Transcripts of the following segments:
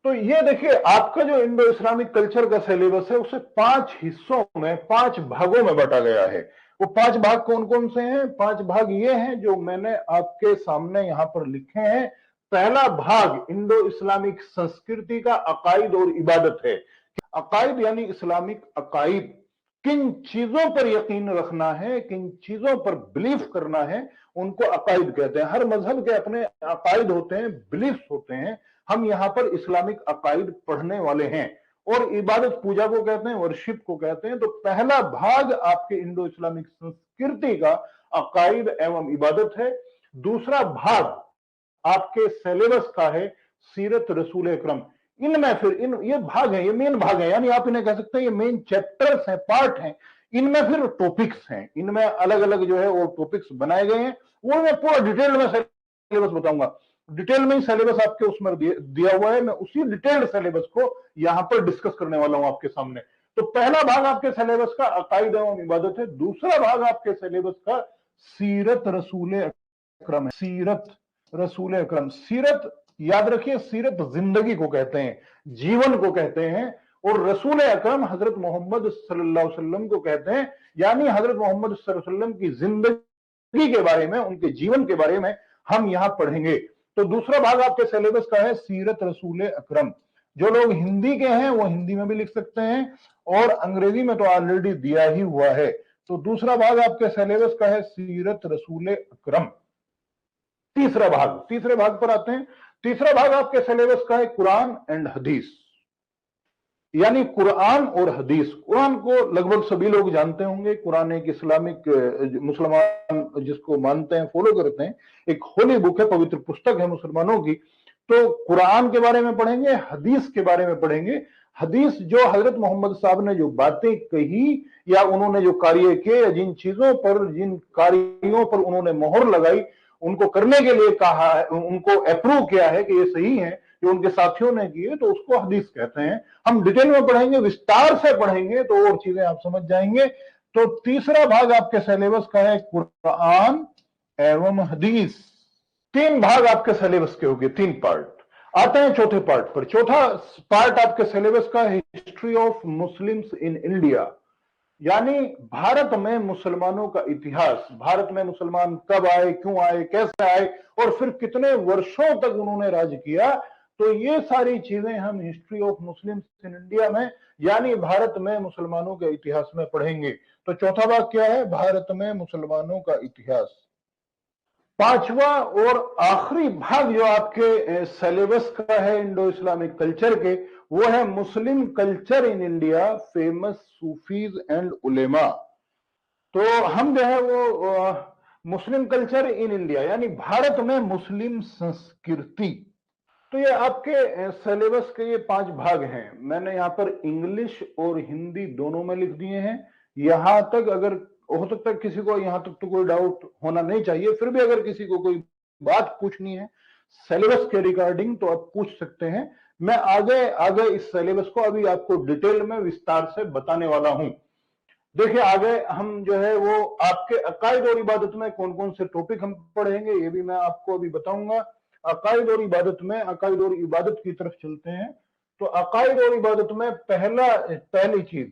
तो ये देखिए, आपका जो इंडो इस्लामिक कल्चर का सिलेबस है उसे 5 हिस्सों में, 5 भागों में बांटा गया है। वो 5 भाग कौन कौन से हैं? 5 भाग ये हैं जो मैंने आपके सामने यहां पर लिखे हैं। पहला भाग इंडो इस्लामिक संस्कृति का अकायद और इबादत है। अकायद यानी इस्लामिक अकायद, किन चीजों पर यकीन रखना है, किन चीजों पर बिलीफ करना है, उनको अकायद कहते हैं। हर मजहब के अपने अकायद होते हैं, बिलीफ होते हैं। हम यहां पर इस्लामिक अकायद पढ़ने वाले हैं। और इबादत पूजा को कहते हैं, वर्शिप को कहते हैं। तो पहला भाग आपके इंडो इस्लामिक संस्कृति का अकायद एवं इबादत है। दूसरा भाग आपके सिलेबस का है सीरत रसूल अकरम। इनमें फिर ये भाग है, ये मेन भाग है, यानी आप इन्हें कह सकते हैं ये मेन चैप्टर्स हैं, पार्ट हैं। इनमें फिर टॉपिक्स हैं, इनमें अलग अलग जो है वो टॉपिक्स बनाए गए हैं। वो मैं पूरा डिटेल में सिलेबस बताऊंगा। डिटेल में ही सिलेबस आपके उसमें दिया हुआ है। मैं उसी डिटेल्ड सिलेबस को यहां पर डिस्कस करने वाला हूं आपके सामने। तो पहला भाग आपके सिलेबस का अकायद एवं इबादत है। दूसरा भाग आपके सिलेबस का सीरत रसूल अकरम है। सीरत रसूल अकरम, सीरत याद रखिए, सीरत जिंदगी को कहते हैं, जीवन को कहते हैं। और रसूल अकरम हजरत मोहम्मद सल्लल्लाहु अलैहि वसल्लम को कहते हैं। यानी हजरत मोहम्मद सल्लल्लाहु अलैहि वसल्लम की जिंदगी के बारे में, उनके जीवन के बारे में हम यहां पढ़ेंगे। तो दूसरा भाग आपके सिलेबस का है सीरत रसूल अकरम। जो लोग हिंदी के हैं वो हिंदी में भी लिख सकते हैं, और अंग्रेजी में तो ऑलरेडी दिया ही हुआ है। तो दूसरा भाग आपके सिलेबस का है सीरत रसूल अकरम। तीसरे भाग पर आते हैं। तीसरा भाग आपके सिलेबस का है कुरान एंड हदीस, यानी कुरान और हदीस। कुरान को लगभग सभी लोग जानते होंगे। कुरान एक इस्लामिक, मुसलमान जिसको मानते हैं, फॉलो करते हैं, एक होली बुक है, पवित्र पुस्तक है मुसलमानों की। तो कुरान के बारे में पढ़ेंगे, हदीस के बारे में पढ़ेंगे। हदीस जो हजरत मोहम्मद साहब ने जो बातें कही, या उन्होंने जो कार्य किए, या जिन चीजों पर, जिन कार्यों पर उन्होंने मोहर लगाई, उनको करने के लिए कहा है, उनको अप्रूव किया है कि ये सही है, जो उनके साथियों ने किए, तो उसको हदीस कहते हैं। हम डिटेल में पढ़ेंगे, विस्तार से पढ़ेंगे, तो और चीजें आप समझ जाएंगे। तो तीसरा भाग आपके सिलेबस का है कुरान एवं हदीस। 3 भाग आपके सिलेबस के हो गए, 3 पार्ट। आते हैं चौथे पार्ट पर। चौथा पार्ट आपके सिलेबस का history of Muslims in India, यानी भारत में मुसलमानों का इतिहास। भारत में मुसलमान कब आए, क्यों आए, कैसे आए, और फिर कितने वर्षों तक उन्होंने राज किया। तो ये सारी चीजें हम history of Muslims in India में, यानी भारत में मुसलमानों के इतिहास में पढ़ेंगे। तो चौथा भाग क्या है? भारत में मुसलमानों का इतिहास। पांचवा और आखिरी भाग जो आपके सिलेबस का है इंडो इस्लामिक कल्चर के, वो है Muslim culture in India, famous Sufis and ulema. तो हम जो है वो मुस्लिम कल्चर इन इंडिया, यानी भारत में मुस्लिम संस्कृति। तो ये आपके सिलेबस के ये 5 भाग हैं। मैंने यहाँ पर इंग्लिश और हिंदी दोनों में लिख दिए हैं। यहां तक अगर हो सकता है किसी को यहां तक तो कोई डाउट होना नहीं चाहिए, फिर भी अगर किसी को कोई बात पूछनी है सिलेबस के रिगार्डिंग तो आप पूछ सकते हैं। मैं आगे आगे इस सिलेबस को अभी आपको डिटेल में विस्तार से बताने वाला हूं। देखिए, आगे हम जो है वो आपके अकायद और इबादत में कौन कौन से टॉपिक हम पढ़ेंगे, ये भी मैं आपको अभी बताऊंगा। अकायद और इबादत में, अकायद और इबादत की तरफ चलते हैं। तो अकायद और इबादत में पहली चीज,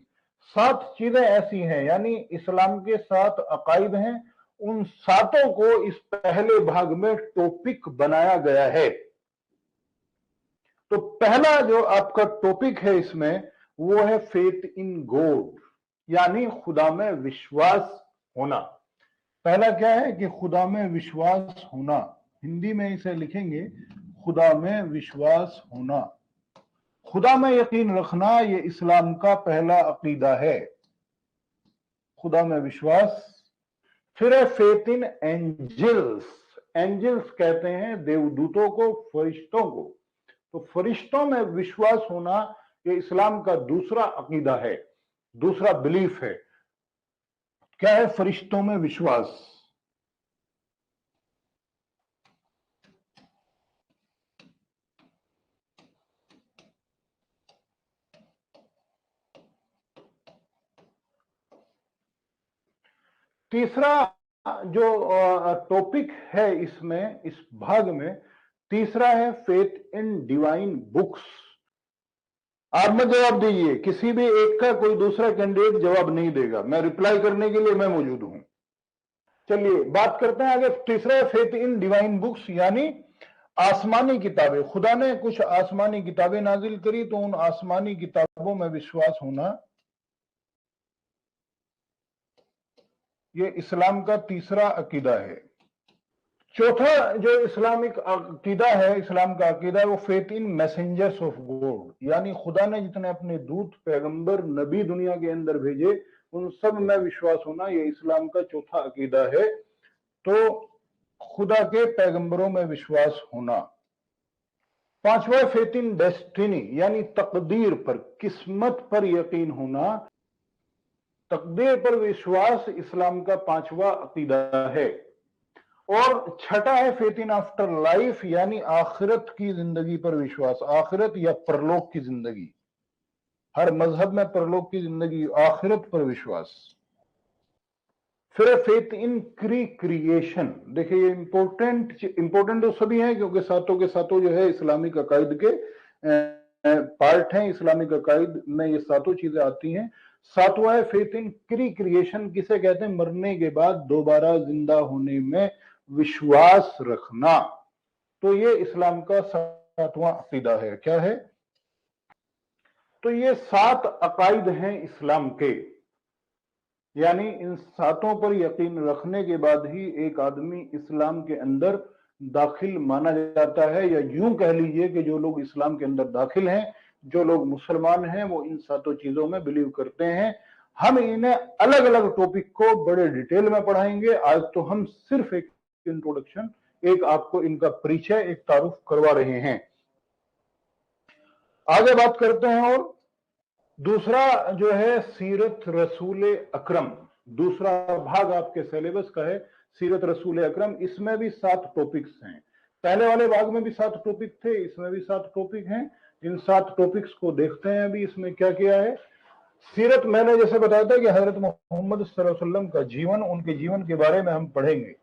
7 चीजें ऐसी हैं, यानी इस्लाम के 7 अकायद हैं। उन 7 को इस पहले भाग में टॉपिक बनाया गया है। तो पहला जो आपका टॉपिक है इसमें, वो है फेथ इन गॉड, यानी खुदा में विश्वास होना। पहला क्या है कि खुदा में विश्वास होना। हिंदी में इसे लिखेंगे खुदा में विश्वास होना। खुदा में यकीन रखना, ये इस्लाम का पहला अकीदा है, खुदा में विश्वास। फिर है फेथ इन एंजल्स। एंजल्स कहते हैं देवदूतों को, फरिश्तों को। तो फरिश्तों में विश्वास होना, ये इस्लाम का दूसरा अकीदा है, दूसरा बिलीफ है। क्या है? फरिश्तों में विश्वास। तीसरा जो टॉपिक है इसमें, इस भाग में, तीसरा है फेथ इन डिवाइन बुक्स। आप मत जवाब दीजिए, किसी भी एक का कोई दूसरा कैंडिडेट जवाब नहीं देगा, मैं रिप्लाई करने के लिए मैं मौजूद हूं। चलिए बात करते हैं आगे। तीसरा, फेथ इन डिवाइन बुक्स, यानी आसमानी किताबें। खुदा ने कुछ आसमानी किताबें नाजिल करी, तो उन आसमानी किताबों में विश्वास होना, ये इस्लाम का तीसरा अकीदा है। चौथा जो इस्लामिक अकीदा है, इस्लाम का अकीदा है, वो faith in messengers of God, यानी खुदा ने जितने अपने दूत, पैगंबर, नबी दुनिया के अंदर भेजे, उन सब में विश्वास होना, ये इस्लाम का चौथा अकीदा है। तो खुदा के पैगंबरों में विश्वास होना। पांचवा, फेथ इन डेस्टिनी, यानी तकदीर पर, किस्मत पर यकीन होना। तकदीर पर विश्वास इस्लाम का पांचवा अकीदा है। और छठा है फेथ इन आफ्टर लाइफ, यानी आखिरत की जिंदगी पर विश्वास, आखिरत या परलोक की जिंदगी। हर मजहब में परलोक की जिंदगी, आखिरत पर विश्वास। फिर फेथ इन क्रिएशन। देखिए ये इंपॉर्टेंट तो सभी हैं, क्योंकि सातों के सातों जो है इस्लामिक अकायद के पार्ट हैं। इस्लामिक अकायद में ये सातों चीजें आती हैं। सातवां है फेथ इन क्रिएशन, किसे कहते हैं? मरने के बाद दोबारा जिंदा होने में विश्वास रखना। तो ये इस्लाम का सातवां अकीदा है। क्या है? तो ये 7 अकायद हैं इस्लाम के, यानी इन सातों पर यकीन रखने के बाद ही एक आदमी इस्लाम के अंदर दाखिल माना जाता है। या यूं कह लीजिए कि जो लोग इस्लाम के अंदर दाखिल हैं, जो लोग मुसलमान हैं, वो इन सातों चीजों में बिलीव करते हैं। हम इन्हें अलग अलग टॉपिक को बड़े डिटेल में पढ़ाएंगे। आज तो हम सिर्फ एक इंट्रोडक्शन, एक आपको इनका परिचय, एक तारुफ करवा रहे हैं। आगे बात करते हैं। और दूसरा जो है सीरत रसूल अकरम, दूसरा भाग आपके सिलेबस का है सीरत रसूल अकरम। इसमें भी 7 टॉपिक्स हैं। पहले वाले भाग में भी 7 टॉपिक थे, इसमें भी 7 टॉपिक हैं। इन 7 टॉपिक्स को देखते हैं अभी इसमें क्या किया है। सीरत, मैंने जैसे बताया था कि हजरत मोहम्मद सल्लल्लाहु अलैहि वसल्लम का जीवन, उनके जीवन के बारे में हम पढ़ेंगे।